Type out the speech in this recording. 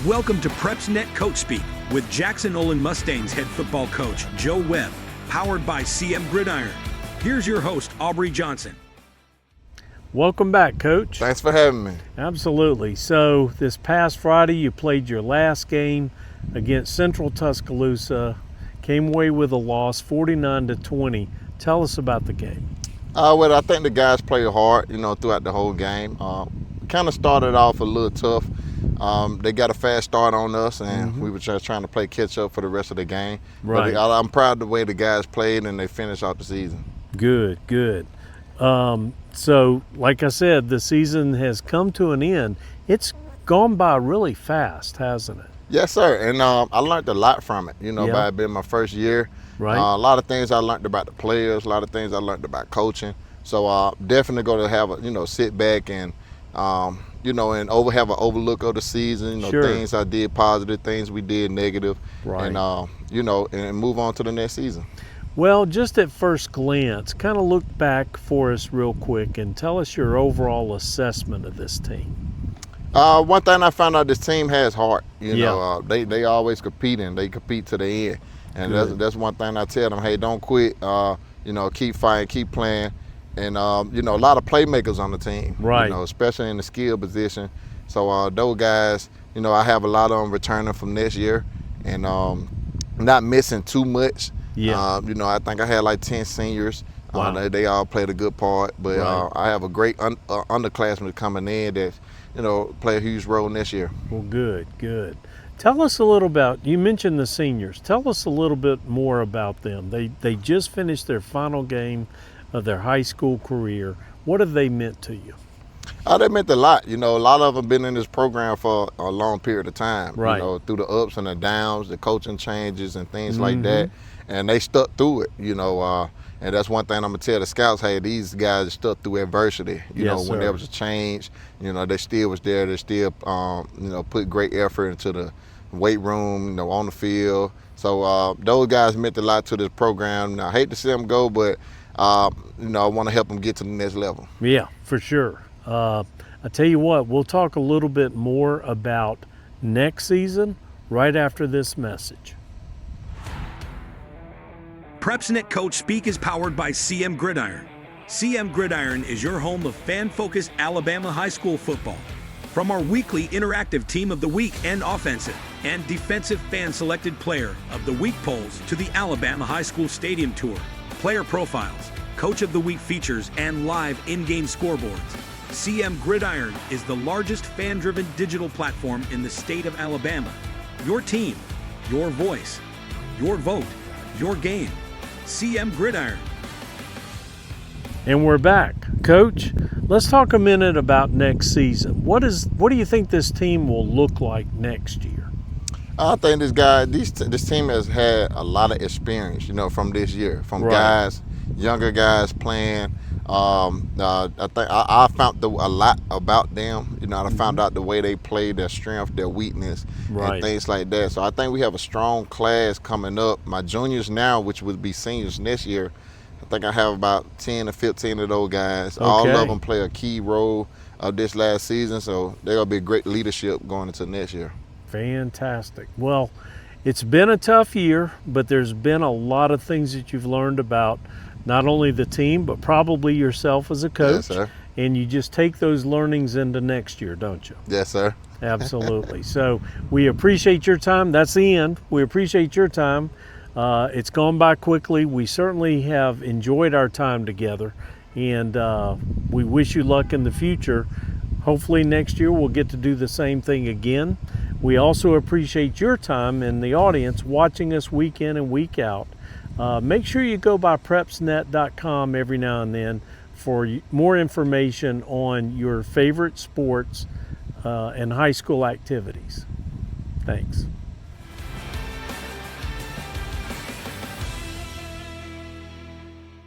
Welcome to PrepsNet Coach Speak with Jackson-Olin Mustangs head football coach Joe Webb, powered by CM Gridiron. Here's your host, Aubrey Johnson. Welcome back, Coach. Thanks for having me. Absolutely. So this past Friday, you played your last game against Central-Tuscaloosa, came away with a loss, 49-20. Tell us about the game. Well, I think the guys played hard, throughout the whole game. Kind of started off a little tough. They got a fast start on us, and we were just trying to play catch up for the rest of the game. Right. But I'm proud of the way the guys played, and they finished out the season. Good. So, like I said, the season has come to an end. It's gone by really fast, hasn't it? Yes, sir. And I learned a lot from it, by it being my first year. Right. A lot of things I learned about the players, a lot of things I learned about coaching. So definitely going to have a, sit back and, and have an overlook of the season, Sure. Things I did positive, things we did negative. Right. And, and move on to the next season. Well, just at first glance, kind of look back for us real quick and tell us your overall assessment of this team. One thing I found out, this team has heart. Yeah. They always compete, and they compete to the end. And that's one thing I tell them, hey, don't quit. Keep fighting, keep playing. And, a lot of playmakers on the team. Right. Especially in the skill position. So those guys, I have a lot of them returning from next year and not missing too much. Yeah. I think I had like 10 seniors. Wow. They all played a good part. But Right. I have a great underclassmen coming in that, play a huge role next year. Well, good. Tell us a little about, you mentioned the seniors. Tell us a little bit more about them. They just finished their final game of their high school career. What have they meant to you? They meant a lot. A lot of them been in this program for a long period of time. Right. Through the ups and the downs, the coaching changes and things like that. And they stuck through it, and that's one thing I'm gonna tell the scouts, hey, these guys stuck through adversity. Yes, when sir. there was a change, they still was there. They still, put great effort into the weight room, on the field. So those guys meant a lot to this program. I hate to see them go, but I want to help them get to the next level. Yeah, for sure. I tell you what, we'll talk a little bit more about next season right after this message. PrepsNet Coach Speak is powered by CM Gridiron. CM Gridiron is your home of fan-focused Alabama high school football. From our weekly interactive Team of the Week and offensive and defensive fan-selected player of the week polls to the Alabama High School Stadium Tour, player profiles, Coach of the Week features, and live in-game scoreboards, CM Gridiron is the largest fan-driven digital platform in the state of Alabama. Your team, your voice, your vote, your game. CM Gridiron. And we're back. Coach, let's talk a minute about next season. What do you think this team will look like next year? I think this team has had a lot of experience, from this year, from Right. guys, younger guys playing. I think I found a lot about them. I found out the way they play, their strength, their weakness, Right. and things like that. So I think we have a strong class coming up. My juniors now, which would be seniors next year, I think I have about 10 or 15 of those guys. Okay. All of them play a key role of this last season, so they're going to be great leadership going into next year. Fantastic. Well, it's been a tough year, but there's been a lot of things that you've learned about not only the team, but probably yourself as a coach. Yes, sir. And you just take those learnings into next year, don't you? Yes, sir. Absolutely. So we appreciate your time. That's the end. We appreciate your time. It's gone by quickly. We certainly have enjoyed our time together, and we wish you luck in the future. Hopefully next year we'll get to do the same thing again. We also appreciate your time and the audience watching us week in and week out. Make sure you go by PrepsNet.com every now and then for more information on your favorite sports and high school activities. Thanks.